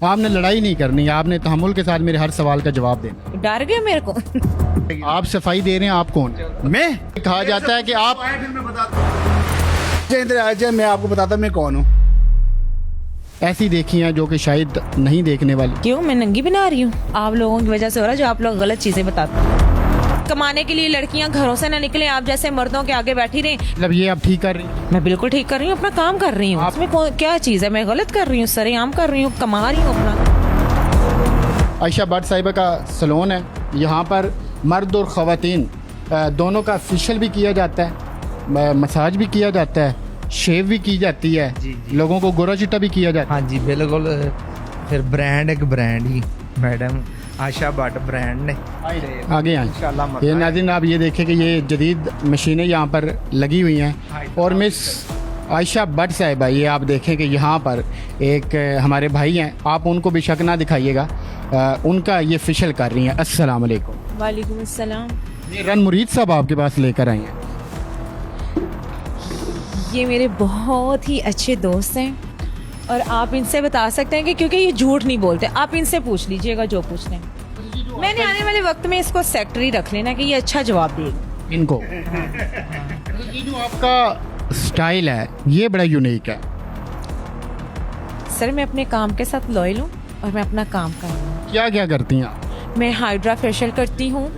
आपने लड़ाई नहीं करनी, आपने तहम्मुल के साथ मेरे हर सवाल का जवाब देना। डर गए मेरे को। आप सफाई दे रहे हैं, आप कौन? मैं कहा जाता है कि आप मैं आपको बताता मैं कौन हूँ। ऐसी देखी हैं जो कि शायद नहीं देखने वाली। क्यों मैं नंगी बना रही हूँ? आप लोगों की वजह से हो रहा है जो आप लोग गलत चीजें बताते हैं। कमाने के लिए लड़कियां घरों से ना निकले, आप जैसे मर्दों के आगे बैठी रही। मतलब ये आप ठीक कर रही हैं? मैं बिल्कुल ठीक कर रही हूँ, अपना काम कर रही हूँ। इसमें क्या चीज है? मैं गलत कर रही हूँ? सरेआम कर रही हूँ, कमा रही हूँ अपना। आयशा भट्ट साहिबा का सलोन है। यहाँ पर मर्द और ख़वातीन दोनों का फेशियल भी किया जाता है, मसाज भी किया जाता है, शेव भी की जाती है, लोगों को गोरा चिट्टा भी किया जाता है। हाँ जी बिल्कुल। फिर ब्रांड एक ब्रांड ही मैडम आयशा भट्ट ब्रांड ने आगे आए इंशाल्लाह। ये नाज़रीन आप ये देखें कि ये जदीद मशीनें यहाँ पर लगी हुई हैं और मिस आयशा भट्ट साहिबा, ये आप देखें कि यहाँ पर एक हमारे भाई हैं, आप उनको भी शक ना दिखाइएगा, उनका ये फेशियल कर रही हैं। अस्सलाम वालेकुम। वालेकुम अस्सलाम। ये रन मुरीद साहब आपके पास लेकर आए हैं। ये मेरे बहुत ही अच्छे दोस्त हैं और आप इनसे बता सकते हैं कि क्योंकि ये झूठ नहीं बोलते, आप इनसे पूछ लीजिएगा जो पूछते हैं। मैंने आने वाले वक्त में इसको सेक्रेटरी रख लेना कि ये अच्छा जवाब देगा इनको। ये जो आपका स्टाइल है ये बड़ा यूनिक है। सर मैं अपने काम के साथ लॉयल हूँ और मैं अपना काम कर रही हूँ। क्या क्या करती हैं आप? मैं हाइड्रा फेशियल करती हूँ,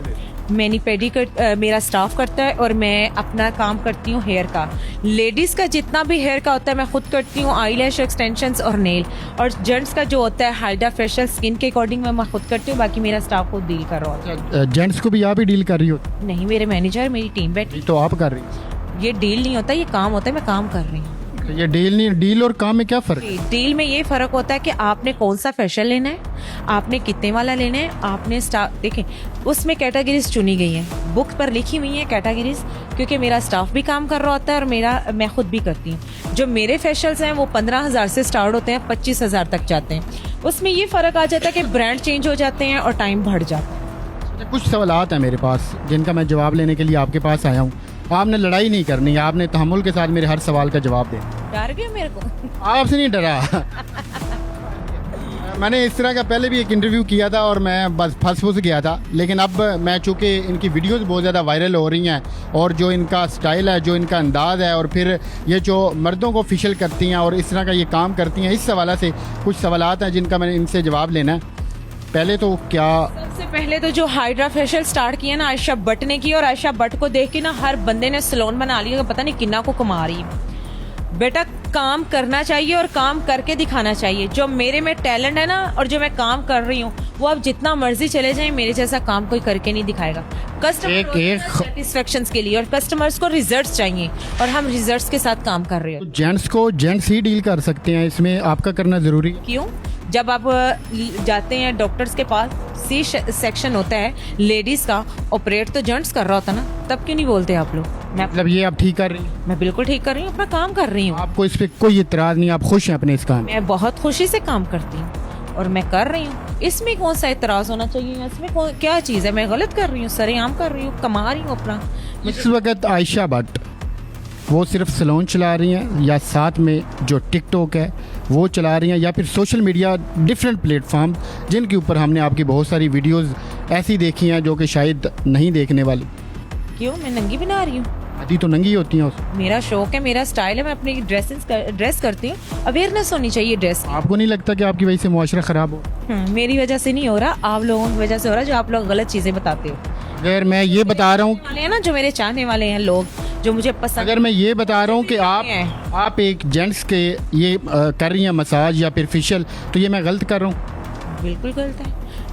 मैनी पेडी मेरा स्टाफ करता है और मैं अपना काम करती हूँ हेयर का। लेडीज़ का जितना भी हेयर का होता है मैं खुद करती हूँ, आईलैश एक्सटेंशंस और नेल। और जेंट्स का जो होता है हाइड्रा फेशियल स्किन के अकॉर्डिंग मैं खुद करती हूँ, बाकी मेरा स्टाफ खुद डील कर रहा होता है। जेंट्स को भी आप ही डील कर रही हो? नहीं, मेरे मैनेजर मेरी टीम बैठी। तो आप कर रही हैं। ये डील नहीं होता, ये काम होता है, मैं काम कर रही हूँ। तो ये डील नहीं, डील और काम में क्या फ़र्क है? डील में ये फ़र्क होता है कि आपने कौन सा फेशियल लेना है, आपने कितने वाला लेना है, आपने स्टाफ देखें उसमें कैटेगरीज चुनी गई हैं, बुक पर लिखी हुई हैं कैटेगरीज, क्योंकि मेरा स्टाफ भी काम कर रहा होता है और मैं खुद भी करती हूँ। जो मेरे फेशियल्स हैं वो 15,000 से स्टार्ट होते हैं, 25,000 तक जाते हैं। उसमें ये फ़र्क आ जाता है कि ब्रांड चेंज हो जाते हैं और टाइम बढ़ जाता है। कुछ सवालात हैं मेरे पास जिनका मैं जवाब लेने के लिए आपके पास आया हूँ। आपने लड़ाई नहीं करनी, आपने तहम्मुल के साथ मेरे हर सवाल का जवाब देना। डर गए मेरे को? आपसे नहीं डरा। मैंने इस तरह का पहले भी एक इंटरव्यू किया था और मैं बस फंस गया था, लेकिन अब मैं चूँकि इनकी वीडियोस बहुत ज़्यादा वायरल हो रही हैं और जो इनका स्टाइल है, जो इनका अंदाज़ है, और फिर ये जो मर्दों को फेशियल करती हैं और इस तरह का ये काम करती हैं, इस हवाले से कुछ सवालात हैं जिनका मैंने इनसे जवाब लेना है। पहले तो क्या सबसे पहले तो जो हाइड्रा फेशियल स्टार्ट किया ना आयशा भट्ट ने की, और आयशा भट्ट को देख के ना हर बंदे ने सलोन बना लिया, पता नहीं किन्ना को कमा रही है। बेटा काम करना चाहिए और काम करके दिखाना चाहिए। जो मेरे में टैलेंट है ना और जो मैं काम कर रही हूँ वो आप जितना मर्जी चले जाएं, मेरे जैसा काम कोई करके नहीं दिखाएगा। कस्टमर सेटिस्फेक्शन के लिए और कस्टमर्स को रिजल्ट्स चाहिए और हम रिजल्ट्स के साथ काम कर रहे हैं। जेंट्स को जेंट्स ही डील कर सकते हैं, इसमें आपका करना ज़रूरी है? क्यों? जब आप जाते हैं डॉक्टर्स के पास, सी सेक्शन होता है लेडीज का, ऑपरेट तो जेंट्स कर रहा होता ना, तब क्यों नहीं बोलते आप लोग? मतलब ये आप ठीक कर रही हैं? मैं बिल्कुल ठीक कर रही हूँ, अपना काम कर रही हूँ। आपको इस पे कोई इतराज़ नहीं, आप खुश हैं अपने इस काम? मैं बहुत खुशी से काम करती हूँ और मैं कर रही हूँ, इसमें कौन सा इतराज होना चाहिए? इसमें क्या चीज़ है? मैं गलत कर रही हूँ? सरेआम कर रही हूँ, कमा रही हूँ अपना। इस वक्त आयशा भट्ट वो सिर्फ सलोन चला रही हैं या साथ में जो टिकटॉक है वो चला रही हैं, या फिर सोशल मीडिया डिफरेंट प्लेटफॉर्म जिनके ऊपर हमने आपकी बहुत सारी वीडियोस ऐसी देखी हैं जो कि शायद नहीं देखने वाली? क्यों मैं नंगी बना रही हूँ? आधी तो नंगी होती हैं उसमें। मेरा शौक है, मेरा स्टाइल है, मैं अपनी ड्रेस करती हूँ। अवेयरनेस होनी चाहिए ड्रेस। आपको नहीं लगता कि आपकी वजह से मुआशरा ख़राब हो? मेरी वजह से नहीं हो रहा, आप लोगों की वजह से हो रहा है, जो आप लोग गलत चीज़ें बताते हो। अगर मैं ये बता रहा हूँ वाले हैं ना, जो मेरे चाहने वाले हैं लोग, जो मुझे पसंद, अगर मैं ये बता रहा हूँ कि आप एक जेंट्स के ये कर रही हैं मसाज या फिर फेशियल, तो ये मैं गलत कर रहा हूँ? बिल्कुल गलत है।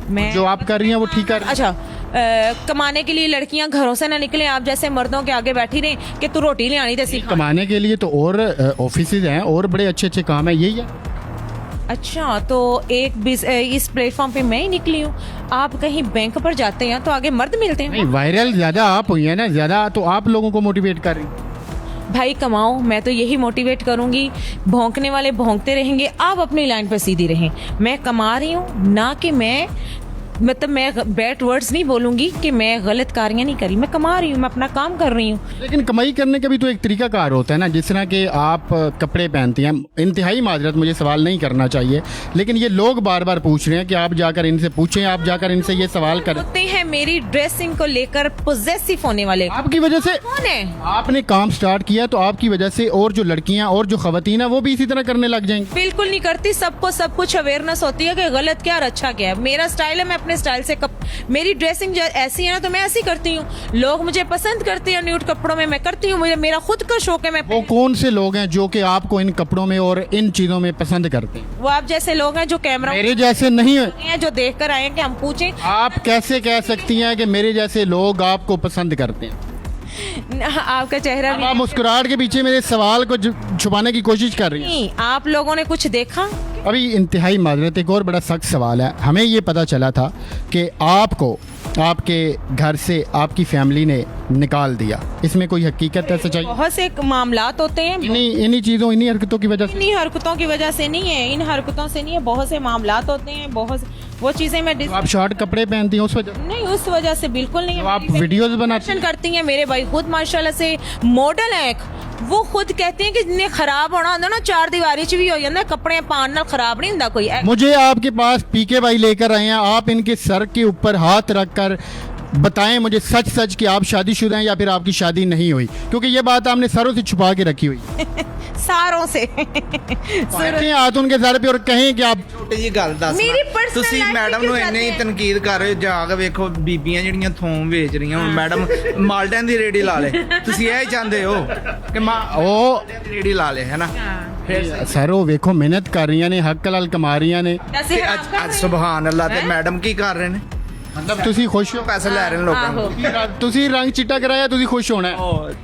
मैं जो आप कर रही हैं वो ठीक कर। अच्छा, कमाने के लिए लड़कियां घरों से ना निकले, आप जैसे मर्दों के आगे बैठी रही कि तू रोटी ले आनी थी। कमाने के लिए तो और ऑफिस हैं और बड़े अच्छे अच्छे काम है, यही है। अच्छा, तो इस प्लेटफॉर्म पे मैं ही निकली हूँ। आप कहीं बैंक पर जाते हैं तो आगे मर्द मिलते हैं। नहीं, वायरल ज्यादा आप हुई है ना, ज्यादा तो आप लोगों को मोटिवेट कर रही हैं। भाई कमाओ, मैं तो यही मोटिवेट करूंगी। भौंकने वाले भौंकते रहेंगे, आप अपनी लाइन पर सीधी रहें। मैं कमा रही हूँ, ना कि मैं मतलब मैं बैड वर्ड्स नहीं बोलूंगी कि मैं गलत कार्य नहीं करी, मैं कमा रही हूँ, मैं अपना काम कर रही हूँ। लेकिन कमाई करने का भी तो एक तरीका कार होता है ना, जिस तरह के आप कपड़े पहनती हैं। इंतहाई माजरत, मुझे सवाल नहीं करना चाहिए, लेकिन ये लोग बार बार पूछ रहे हैं कि आप जाकर इनसे पूछें, आप जाकर इनसे ये सवाल करें। होते हैं मेरी ड्रेसिंग को लेकर पोजेसिव होने वाले। आपकी वजह से कौन है? आपने काम स्टार्ट किया तो आपकी वजह से और जो लड़कियां और जो खवातीन है वो भी इसी तरह करने लग जाएंगी। बिल्कुल नहीं करती, सबको सब कुछ अवेयरनेस होती है कि गलत क्या और अच्छा क्या है। मेरा स्टाइल है, मैं अपने स्टाइल से मेरी ड्रेसिंग ऐसी है ना तो मैं ऐसी करती हूँ। लोग मुझे पसंद करते हैं न्यूड कपड़ों में, मैं करती हूँ, मुझे मेरा खुद का शौक है। मैं वो कौन से लोग हैं जो कि आपको इन कपड़ों में और इन चीजों में पसंद करते हैं? वो आप जैसे लोग हैं जो कैमरा मेरे जैसे नहीं है। हैं, जो देख कर आए हैं कि हम पूछें। आप कैसे कह सकती हैं कि मेरे जैसे लोग आपको पसंद करते हैं? आपका चेहरा भी आप मुस्कुराहट के पीछे मेरे सवाल को छुपाने की कोशिश कर रही हैं। नहीं, आप लोगों ने कुछ देखा? अभी इंतहाई माजरत, एक और बड़ा सख्त सवाल है। हमें ये पता चला था कि आपको आपके घर से आपकी फैमिली ने निकाल दिया, इसमें कोई हकीकत है, सच्चाई? बहुत से मामलात होते हैं। इन्हीं चीज़ों, इन्हीं हरकतों की वजह से? इन्हीं हरकतों की वजह से नहीं है, इन हरकतों से नहीं है, बहुत से मामलात होते हैं, वो चीजें मैं तो आप शॉर्ट कपड़े पहनती हैं उस वजह? नहीं, उस वजह से बिल्कुल नहीं है। तो आप वीडियोस बनाती करती हैं, मेरे भाई खुद माशाल्लाह से मॉडल है। वो खुद कहते हैं कि जिन्हें खराब होना होता ना, चार दीवारी च भी हो जाता, कपड़े पान नाल खराब नहीं होता कोई। मुझे आपके पास पीके भाई लेकर आए हैं, आप इनके सर के ऊपर हाथ रखकर बताएं मुझे सच सच कि आप शादीशुदा हैं या फिर आपकी शादी नहीं हुई, क्योंकि ये बात आपने सरों से छुपा के रखी हुई। सारों से रखें हाथ उनके सर पे और कहें कि आप ਛੋਟੀ ਜੀ ਗੱਲ ਦੱਸ ਮੇਰੀ personal ਤੁਸੀਂ life ਮੈਡਮ ਕਿਉਂ ਨੂੰ ਇੰਨੀ ਜਾਂਦੇ ਆ? ਤਨਕੀਦ ਕਰ ਰਹੇ ਹੋ। ਜਾ ਕੇ ਵੇਖੋ ਬੀਬੀਆਂ ਜਿਹੜੀਆਂ ਥੋਮ ਵੇਚ ਰਹੀਆਂ, ਹੁਣ ਮੈਡਮ ਮਾਲਟਿਆਂ ਦੀ ਰੇੜੀ ਲਾ ਲੇ। ਤੁਸੀਂ ਇਹ ਚਾਹੁੰਦੇ ਹੋ ਕਿ ਉਹ ਰੇੜੀ ਲਾ ਲੇ, ਹੈ ਨਾ? ਫਿਰ ਸਰ ਉਹ ਵੇਖੋ ਮਿਹਨਤ ਕਰ ਰਹੀਆਂ ਨੇ, ਹੱਕ ਹਲਾਲ ਕਮਾ ਰਹੀਆਂ ਨੇ। जैसे ਅੱਜ ਸੁਭਾਨ ਅੱਲਾਹ ਤੇ ਮੈਡਮ ਕੀ ਕਰ ਰਹੇ ਨੇ? ਮਤਲਬ ਤੁਸੀਂ ਖੁਸ਼ ਹੋ? ਪੈਸੇ ਲੈ ਰਹੇ ਨੇ ਲੋਕਾਂ ਨੂੰ। ਤੁਸੀਂ ਰੰਗ ਚਿੱਟਾ ਕਰਾਇਆ, ਤੁਸੀਂ ਖੁਸ਼ ਹੋਣਾ ਹੈ।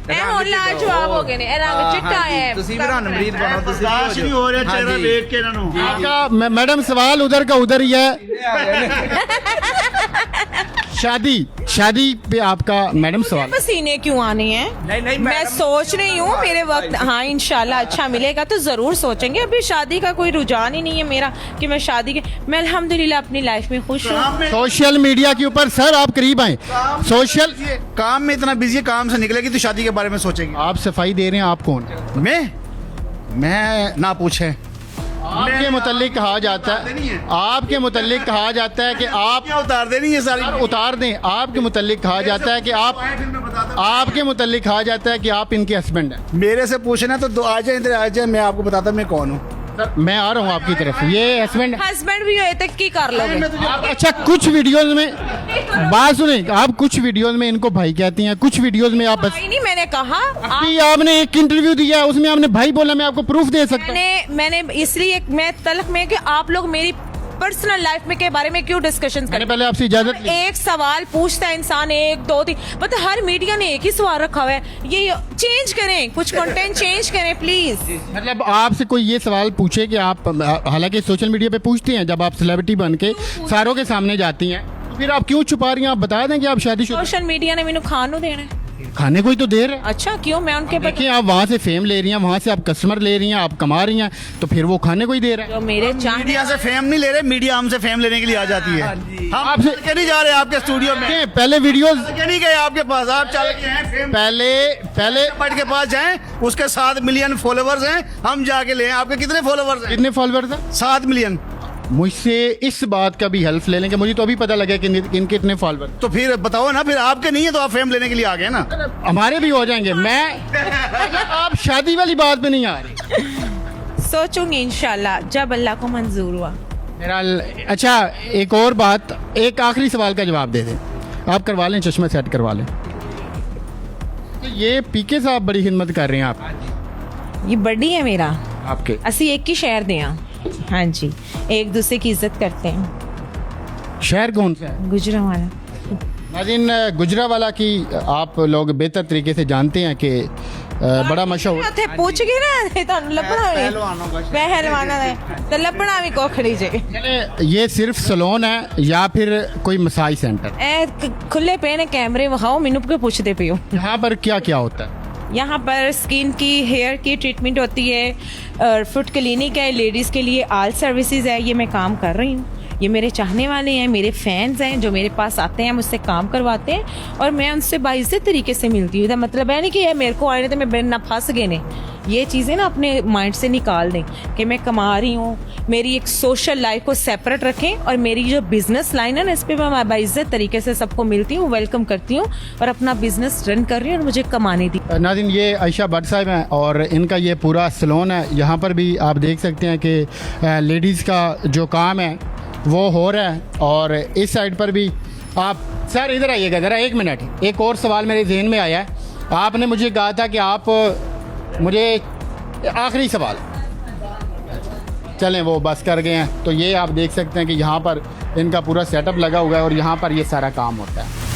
ਇਹ ਹੁਣ ਲਾਜਵਾਬ ਹੋ ਗਏ ਨੇ, ਇਹ ਰੰਗ ਚਿੱਟਾ ਹੈ। ਤੁਸੀਂ ਵੀ ਰਣ ਮਰੀਦ ਬਣੋ, ਤੁਸੀਂ बर्दाश्त नहीं हो रहा चेहरा देख के इन्हों आपका मैडम सवाल उधर का उधर ही है। शादी पे आपका मैडम सवाल? पसीने क्यों आने हैं? नहीं, मैं मैडम, सोच रही हूँ मेरे वक्त, हाँ इंशाल्लाह अच्छा मिलेगा तो जरूर सोचेंगे। अभी शादी का कोई रुझान ही नहीं है मेरा कि मैं शादी के, मैं अल्हम्दुलिल्लाह अपनी लाइफ में खुश हूँ। सोशल मीडिया के ऊपर सर आप करीब आए। सोशल काम में इतना बिजी है, काम से निकलेगी तो शादी के बारे में सोचेंगे। आप सफाई दे रहे हैं, आप कौन? मैं ना पूछे। आपके मुतल्लिक कहा जाता है, आपके मुतल्लिक कहा जाता है कि आप क्या उतार देनी है सारी? उतार दें। आपके मुतल्लिक कहा जाता है कि आपके मुतल्लिक कहा जाता है कि आप इनके हस्बैंड हैं। मेरे से पूछना तो आ जाए, इधर आ जाए, मैं आपको बताता मैं कौन हूँ। सर मैं आ रहा हूँ आपकी तरफ। ये हस्बैंड हस्बैंड भी होए तक की कर लोगे? आप अच्छा कुछ वीडियोस में बात सुने, आप कुछ वीडियोस में इनको भाई कहती हैं, कुछ वीडियोस में आप बस भाई नहीं, मैंने कहा अभी आपने एक इंटरव्यू दिया है उसमें आपने भाई बोला, मैं आपको प्रूफ दे सकता हूँ। मैंने इसलिए मैं तलक में कि आप लोग मेरी पर्सनल लाइफ में के बारे में क्यों डिस्कशन मैंने करें? पहले आपसे इजाजत ली। एक सवाल पूछता है इंसान, एक दो तीन, मतलब हर मीडिया ने एक ही सवाल रखा हुआ है। ये चेंज करें, कुछ कंटेंट चेंज करें प्लीज। मतलब आपसे कोई ये सवाल पूछे कि आप, हालांकि सोशल मीडिया पे पूछते हैं, जब आप सेलिब्रिटी बन के सारों के सामने जाती हैं तो फिर आप क्यों छुपा रही हैं? आप बता दें कि आप शादीशुदा। सोशल मीडिया ने मैंने खानू देना है। खाने को ही तो दे रहे हैं। अच्छा क्यों? मैं उनके देखिए आप वहाँ से फेम ले रही हैं, वहाँ से आप कस्टमर ले रही हैं, आप कमा रही हैं, तो फिर वो खाने को ही दे रहा है। जो मेरे चाहने मीडिया से फेम नहीं ले रहे, मीडिया हमसे फेम लेने के लिए आ जाती है। हम आपसे- आपसे नहीं जा रहे आपके स्टूडियो में, देखिए, पहले वीडियोस के नहीं गए आपके पास, आप चल के हैं फेम पहले पट के पास जाएं, उसके 7 मिलियन फॉलोवर्स हैं, हम जाके ले आए। आपके कितने फॉलोवर्स हैं? कितने फॉलोअर्स हैं? 7 मिलियन। मुझसे इस बात का भी हेल्प ले लेंगे, मुझे तो अभी पता लगा कि इनके इतने फॉलोअर। तो फिर बताओ ना, फिर आपके नहीं है तो आप फेम लेने के लिए आ गए ना। हमारे भी हो जाएंगे। आप शादी वाली बात पे नहीं आ रही। सोचूंगी इंशाल्लाह जब अल्लाह को मंजूर हुआ। मेरा अच्छा एक और बात, एक आखिरी सवाल का जवाब दे दें। आप करवा लें, चश्मा सेट करवा लें। तो ये पीके साहब बड़ी हिम्मत कर रहे हैं आप ये बड़ी है मेरा, आपके। असी एक ही शहर दे हैं। हाँ जी, एक दूसरे की इज्जत करते हैं। शहर कौन सा है? गुजरांवाला। नाज़रीन, गुजरांवाला की आप लोग बेहतर तरीके से जानते हैं कि बड़ा मशहूर। ਉੱਥੇ ਪੁੱਛ ਗਏ ਨਾ ਤੁਹਾਨੂੰ ਲੱਭਣਾ ਵੀ ਪਹਿਲਵਾਨਾਂ ਦਾ ਤੇ ਲੱਭਣਾ ਵੀ ਕੋਖੜੀ ਜੇ। चले, ये सिर्फ सलोन है या फिर कोई मसाज सेंटर? ਇਹ ਖੁੱਲੇ ਪਏ ਨੇ ਕੈਮਰੇ, ਵਿਖਾਓ ਮੈਨੂੰ ਕਿਉਂ ਪੁੱਛਦੇ ਪਏ ਹੋ? यहाँ पर क्या क्या होता है? यहाँ पर स्किन की, हेयर की ट्रीटमेंट होती है, और फुट क्लिनिक है, लेडीज़ के लिए ऑल सर्विसेज है। ये मैं काम कर रही हूँ। ये मेरे चाहने वाले हैं, मेरे फैंस हैं जो मेरे पास आते हैं, मुझसे काम करवाते हैं और मैं उनसे बाइज्जत तरीके से मिलती हूँ। इसका मतलब है नहीं कि ये मेरे को आए तो मैं बिन ना फंस गए ने, ये चीज़ें ना अपने माइंड से निकाल दें कि मैं कमा रही हूँ। मेरी एक सोशल लाइफ को सेपरेट रखें और मेरी जो बिजनेस लाइन है ना, इस पर मैं बाइज्जत तरीके से सबको मिलती हूँ, वेलकम करती हूँ और अपना बिजनेस रन कर रही हूँ और मुझे कमाने दी। नाज़रीन, ये आयशा भट्ट साहब हैं और इनका ये पूरा सैलून है। यहाँ पर भी आप देख सकते हैं कि लेडीज़ का जो काम है वो हो रहा है। और इस साइड पर भी आप सर इधर आइएगा ज़रा, एक मिनट, एक और सवाल मेरे जहन में आया है। आपने मुझे कहा था कि आप मुझे आखिरी सवाल, चलें वो बस कर गए हैं। तो ये आप देख सकते हैं कि यहाँ पर इनका पूरा सेटअप लगा हुआ है और यहाँ पर ये सारा काम होता है।